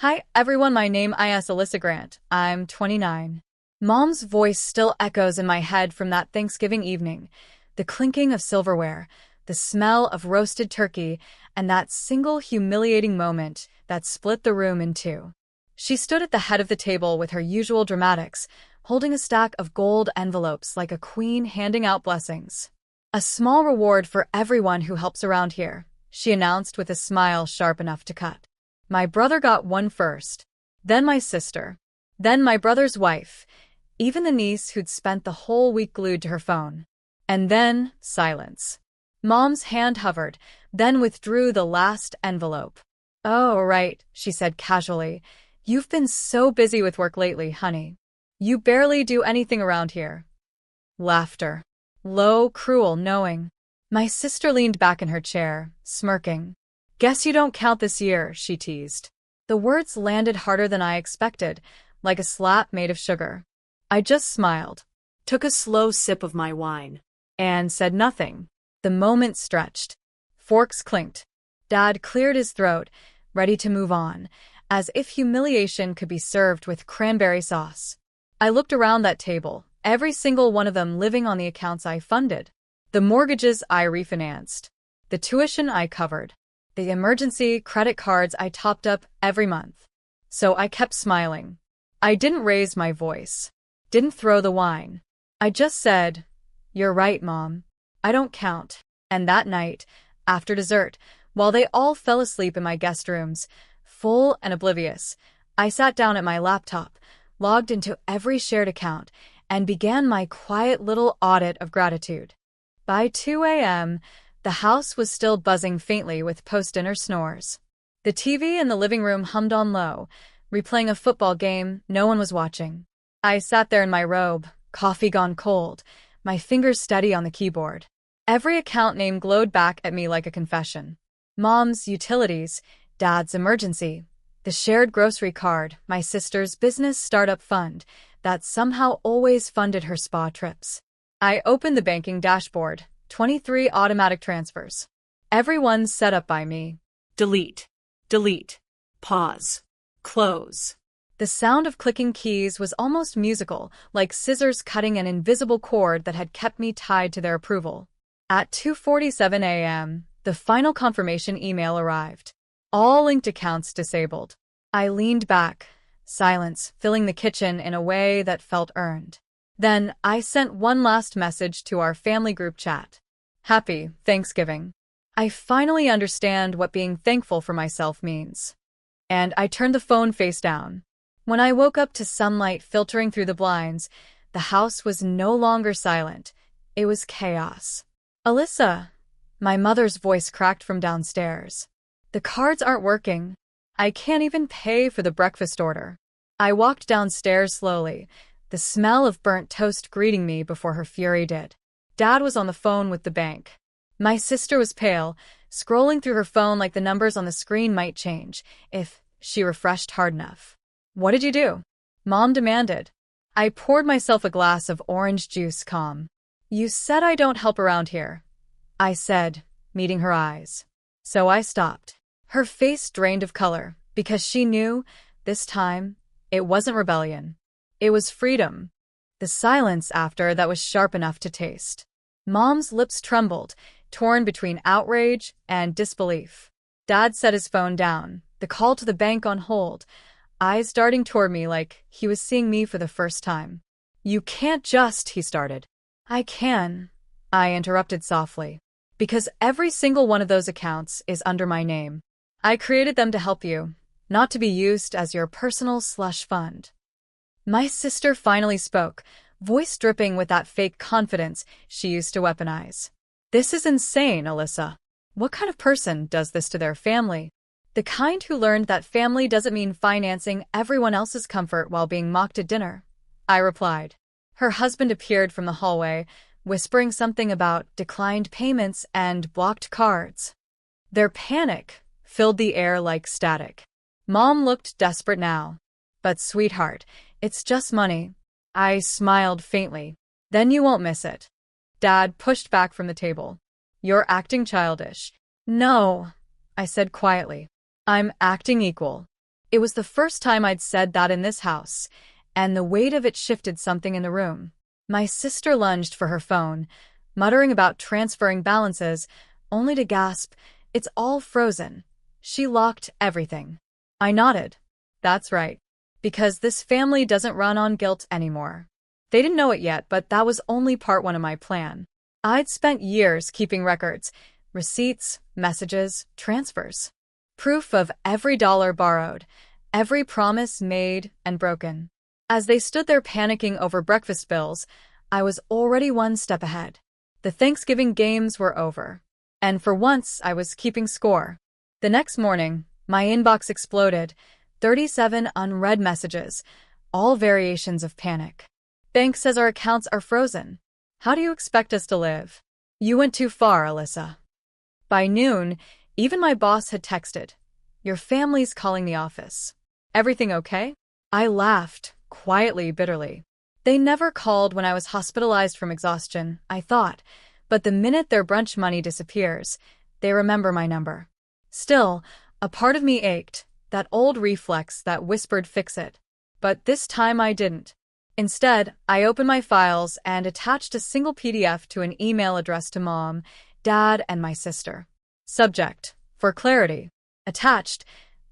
Hi, everyone. My name is Alyssa Grant. I'm 29. Mom's voice still echoes in my head from that Thanksgiving evening. The clinking of silverware, the smell of roasted turkey, and that single humiliating moment that split the room in two. She stood at the head of the table with her usual dramatics, holding a stack of gold envelopes like a queen handing out blessings. A small reward for everyone who helps around here, she announced with a smile sharp enough to cut. My brother got one first, then my sister, then my brother's wife, even the niece who'd spent the whole week glued to her phone. And then silence. Mom's hand hovered, then withdrew the last envelope. "Oh, right," she said casually. "You've been so busy with work lately, honey. You barely do anything around here." Laughter. Low, cruel, knowing. My sister leaned back in her chair, smirking. "Guess you don't count this year," she teased. The words landed harder than I expected, like a slap made of sugar. I just smiled, took a slow sip of my wine, and said nothing. The moment stretched. Forks clinked. Dad cleared his throat, ready to move on, as if humiliation could be served with cranberry sauce. I looked around that table, every single one of them living on the accounts I funded. The mortgages I refinanced. The tuition I covered. The emergency credit cards I topped up every month. So I kept smiling. I didn't raise my voice. Didn't throw the wine. I just said, "You're right, Mom. I don't count." And that night, after dessert, while they all fell asleep in my guest rooms, full and oblivious, I sat down at my laptop, logged into every shared account, and began my quiet little audit of gratitude. By 2 a.m., the house was still buzzing faintly with post-dinner snores. The TV in the living room hummed on low, replaying a football game no one was watching. I sat there in my robe, coffee gone cold, my fingers steady on the keyboard. Every account name glowed back at me like a confession. Mom's utilities, Dad's emergency, the shared grocery card, my sister's business startup fund that somehow always funded her spa trips. I opened the banking dashboard. 23 automatic transfers. Everyone set up by me. Delete. Delete. Pause. Close. The sound of clicking keys was almost musical, like scissors cutting an invisible cord that had kept me tied to their approval. At 2:47 a.m., the final confirmation email arrived. All linked accounts disabled. I leaned back, silence filling the kitchen in a way that felt earned. Then I sent one last message to our family group chat. Happy Thanksgiving. I finally understand what being thankful for myself means. And I turned the phone face down. When I woke up to sunlight filtering through the blinds, the house was no longer silent. It was chaos. "Alyssa," my mother's voice cracked from downstairs. "The cards aren't working. I can't even pay for the breakfast order." I walked downstairs slowly, the smell of burnt toast greeting me before her fury did. Dad was on the phone with the bank. My sister was pale, scrolling through her phone like the numbers on the screen might change if she refreshed hard enough. "What did you do?" Mom demanded. I poured myself a glass of orange juice calm. "You said I don't help around here," I said, meeting her eyes. So I stopped. Her face drained of color, because she knew, this time, it wasn't rebellion. It was freedom. The silence after that was sharp enough to taste. Mom's lips trembled, torn between outrage and disbelief. Dad set his phone down, the call to the bank on hold, eyes darting toward me like he was seeing me for the first time. "You can't just," he started. "I can," I interrupted softly, "because every single one of those accounts is under my name. I created them to help you, not to be used as your personal slush fund." My sister finally spoke, voice dripping with that fake confidence she used to weaponize. "This is insane, Alyssa. What kind of person does this to their family? The kind who learned that family doesn't mean financing everyone else's comfort while being mocked at dinner," I replied. Her husband appeared from the hallway, whispering something about declined payments and blocked cards. Their panic filled the air like static. Mom looked desperate now. "But sweetheart, it's just money." I smiled faintly. "Then you won't miss it." Dad pushed back from the table. "You're acting childish." "No," I said quietly. "I'm acting equal." It was the first time I'd said that in this house, and the weight of it shifted something in the room. My sister lunged for her phone, muttering about transferring balances, only to gasp, "It's all frozen." She locked everything. I nodded. That's right. Because this family doesn't run on guilt anymore. They didn't know it yet, but that was only part one of my plan. I'd spent years keeping records, receipts, messages, transfers. Proof of every dollar borrowed, every promise made and broken. As they stood there panicking over breakfast bills, I was already one step ahead. The Thanksgiving games were over. And for once, I was keeping score. The next morning, my inbox exploded. 37 unread messages, all variations of panic. Bank says our accounts are frozen. How do you expect us to live? You went too far, Alyssa. By noon, even my boss had texted, "Your family's calling the office. Everything okay?" I laughed, quietly, bitterly. They never called when I was hospitalized from exhaustion, I thought, but the minute their brunch money disappears, they remember my number. Still, a part of me ached, that old reflex that whispered fix it. But this time I didn't. Instead, I opened my files and attached a single PDF to an email addressed to Mom, Dad, and my sister. Subject, for clarity. Attached,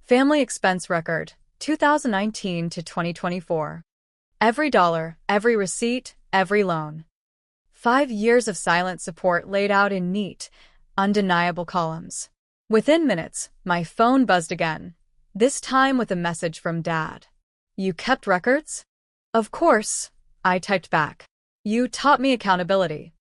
family expense record, 2019 to 2024. Every dollar, every receipt, every loan. 5 years of silent support laid out in neat, undeniable columns. Within minutes, my phone buzzed again, this time with a message from Dad. "You kept records?" "Of course," I typed back. "You taught me accountability."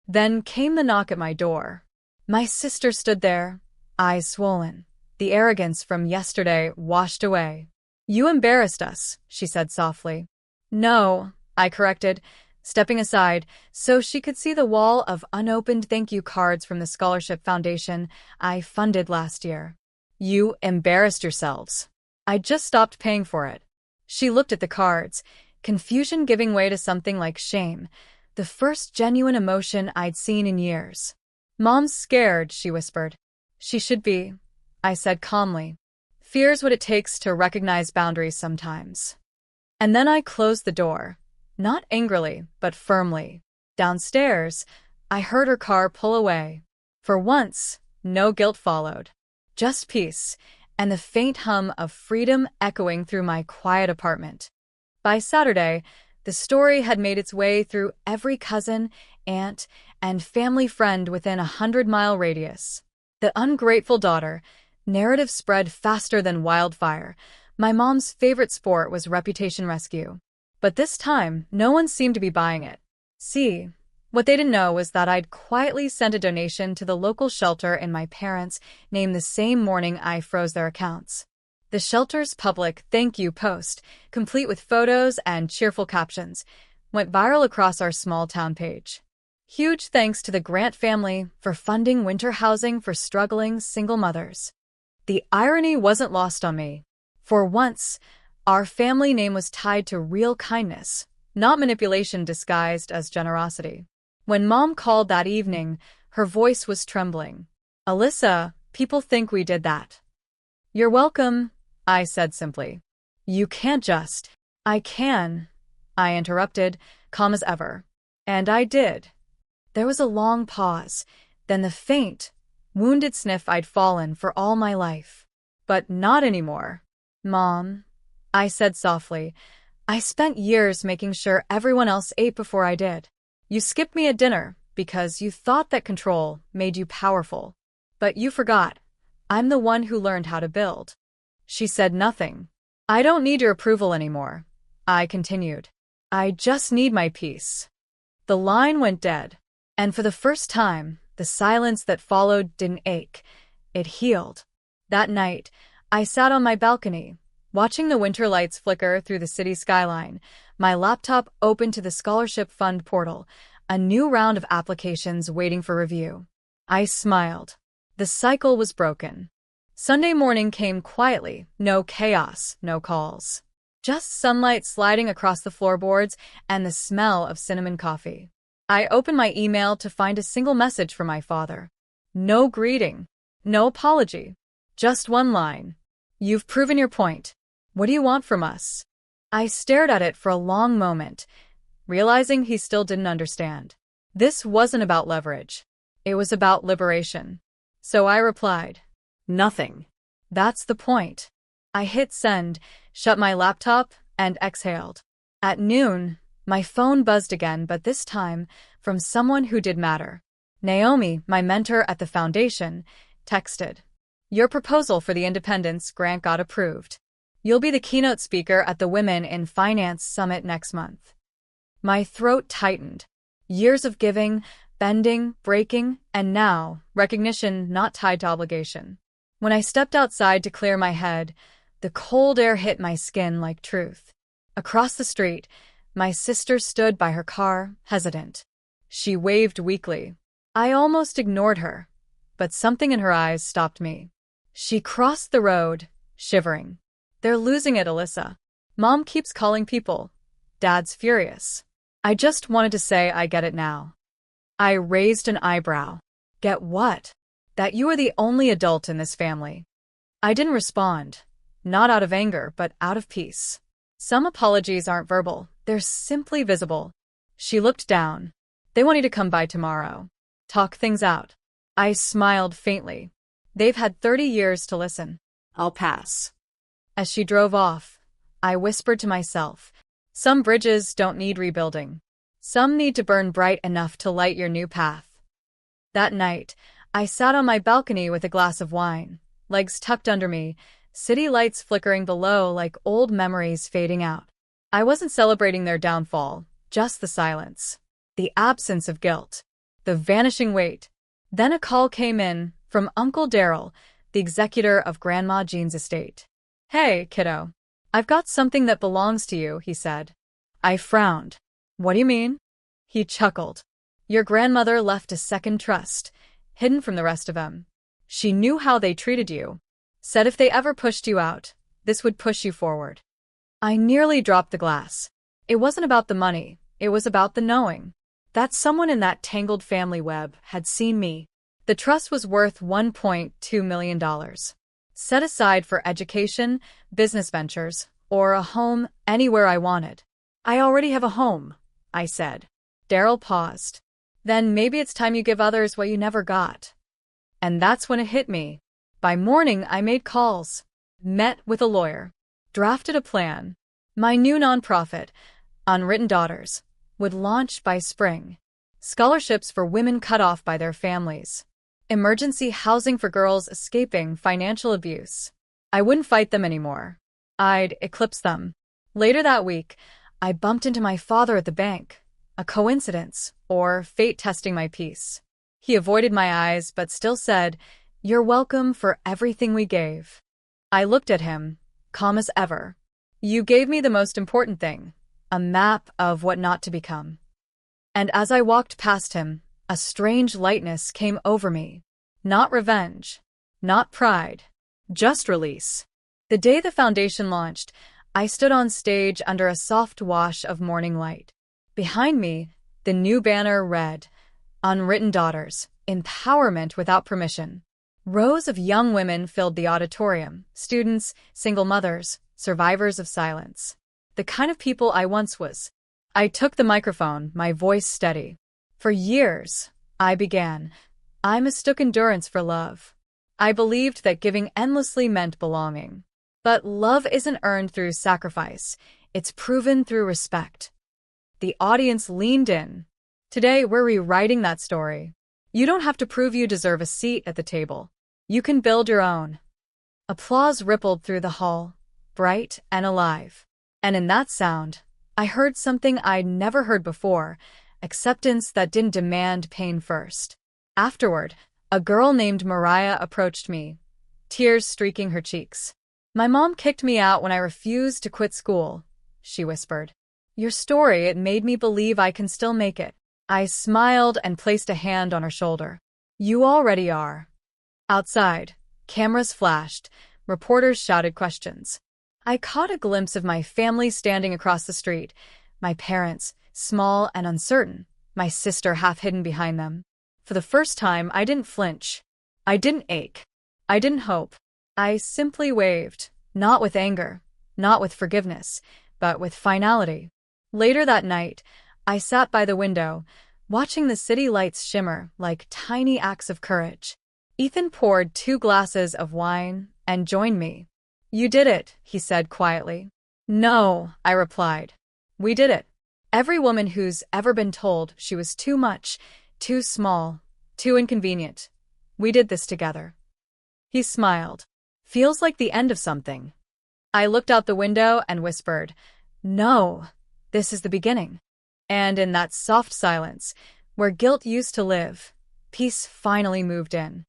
Then came the knock at my door. My sister stood there, eyes swollen, the arrogance from yesterday washed away. "You embarrassed us," she said softly. "No," I corrected, stepping aside so she could see the wall of unopened thank you cards from the scholarship foundation I funded last year. "You embarrassed yourselves. I just stopped paying for it." She looked at the cards, confusion giving way to something like shame, the first genuine emotion I'd seen in years. "Mom's scared," she whispered. "She should be," I said calmly. "Fear's what it takes to recognize boundaries sometimes." And then I closed the door, not angrily, but firmly. Downstairs, I heard her car pull away. For once, no guilt followed. Just peace, and the faint hum of freedom echoing through my quiet apartment. By Saturday, the story had made its way through every cousin, aunt, and family friend within a 100-mile radius. The ungrateful daughter, narrative spread faster than wildfire. My mom's favorite sport was reputation rescue. But this time, no one seemed to be buying it. See, what they didn't know was that I'd quietly sent a donation to the local shelter in my parents' name the same morning I froze their accounts. The shelter's public thank you post, complete with photos and cheerful captions, went viral across our small town page. Huge thanks to the Grant family for funding winter housing for struggling single mothers. The irony wasn't lost on me. For once, our family name was tied to real kindness, not manipulation disguised as generosity. When Mom called that evening, her voice was trembling. "Alyssa, people think we did that." "You're welcome," I said simply. "You can't just." "I can," I interrupted, calm as ever. And I did. There was a long pause, then the faint, wounded sniff I'd fallen for all my life. "But not anymore." "Mom," I said softly, "I spent years making sure everyone else ate before I did. You skipped me at dinner because you thought that control made you powerful. But you forgot. I'm the one who learned how to build." She said nothing. "I don't need your approval anymore," I continued. "I just need my peace." The line went dead. And for the first time, the silence that followed didn't ache. It healed. That night, I sat on my balcony, watching the winter lights flicker through the city skyline, my laptop open to the scholarship fund portal, a new round of applications waiting for review. I smiled. The cycle was broken. Sunday morning came quietly, no chaos, no calls. Just sunlight sliding across the floorboards and the smell of cinnamon coffee. I opened my email to find a single message from my father. No greeting, no apology, just one line. "You've proven your point." What do you want from us? I stared at it for a long moment, realizing he still didn't understand. This wasn't about leverage. It was about liberation. So I replied, nothing. That's the point. I hit send, shut my laptop, and exhaled. At noon, my phone buzzed again, but this time from someone who did matter. Naomi, my mentor at the foundation, texted, "Your proposal for the Independence Grant got approved. You'll be the keynote speaker at the Women in Finance Summit next month." My throat tightened. Years of giving, bending, breaking, and now, recognition not tied to obligation. When I stepped outside to clear my head, the cold air hit my skin like truth. Across the street, my sister stood by her car, hesitant. She waved weakly. I almost ignored her, but something in her eyes stopped me. She crossed the road, shivering. "They're losing it, Alyssa. Mom keeps calling people. Dad's furious." I just wanted to say I get it now. I raised an eyebrow. Get what? That you are the only adult in this family. I didn't respond, not out of anger, but out of peace. Some apologies aren't verbal, they're simply visible. She looked down. They want you to come by tomorrow. Talk things out. I smiled faintly. They've had 30 years to listen. I'll pass. As she drove off, I whispered to myself, some bridges don't need rebuilding. Some need to burn bright enough to light your new path. That night, I sat on my balcony with a glass of wine, legs tucked under me, city lights flickering below like old memories fading out. I wasn't celebrating their downfall, just the silence, the absence of guilt, the vanishing weight. Then a call came in from Uncle Daryl, the executor of Grandma Jean's estate. "Hey, kiddo. I've got something that belongs to you," he said. I frowned. "What do you mean?" He chuckled. "Your grandmother left a second trust, hidden from the rest of them. She knew how they treated you. Said if they ever pushed you out, this would push you forward." I nearly dropped the glass. It wasn't about the money, it was about the knowing. That someone in that tangled family web had seen me. The trust was worth $1.2 million. Set aside for education, business ventures, or a home anywhere I wanted. "I already have a home," I said. Daryl paused. "Then maybe it's time you give others what you never got." And that's when it hit me. By morning, I made calls, met with a lawyer, drafted a plan. My new nonprofit, Unwritten Daughters, would launch by spring. Scholarships for women cut off by their families. Emergency housing for girls escaping financial abuse. I wouldn't fight them anymore. I'd eclipse them. Later that week, I bumped into my father at the bank. A coincidence, or fate testing my peace. He avoided my eyes but still said, "You're welcome for everything we gave." I looked at him, calm as ever. "You gave me the most important thing, a map of what not to become." And as I walked past him, a strange lightness came over me. Not revenge, not pride, just release. The day the foundation launched, I stood on stage under a soft wash of morning light. Behind me, the new banner read, "Unwritten Daughters, Empowerment Without Permission." Rows of young women filled the auditorium, students, single mothers, survivors of silence. The kind of people I once was. I took the microphone, my voice steady. "For years," I began, "I mistook endurance for love. I believed that giving endlessly meant belonging. But love isn't earned through sacrifice, it's proven through respect." The audience leaned in. Today, we're rewriting that story. You don't have to prove you deserve a seat at the table. You can build your own. Applause rippled through the hall, bright and alive. And in that sound, I heard something I'd never heard before, acceptance that didn't demand pain first. Afterward, a girl named Mariah approached me, tears streaking her cheeks. "My mom kicked me out when I refused to quit school," she whispered. "Your story, it made me believe I can still make it." I smiled and placed a hand on her shoulder. "You already are." Outside, cameras flashed, reporters shouted questions. I caught a glimpse of my family standing across the street, my parents, small and uncertain, my sister half hidden behind them. For the first time, I didn't flinch. I didn't ache. I didn't hope. I simply waved, not with anger, not with forgiveness, but with finality. Later that night, I sat by the window, watching the city lights shimmer like tiny acts of courage. Ethan poured 2 glasses of wine and joined me. "You did it," he said quietly. "No," I replied. "We did it. Every woman who's ever been told she was too much, too small, too inconvenient. We did this together." He smiled. "Feels like the end of something." I looked out the window and whispered, "No, this is the beginning." And in that soft silence, where guilt used to live, peace finally moved in.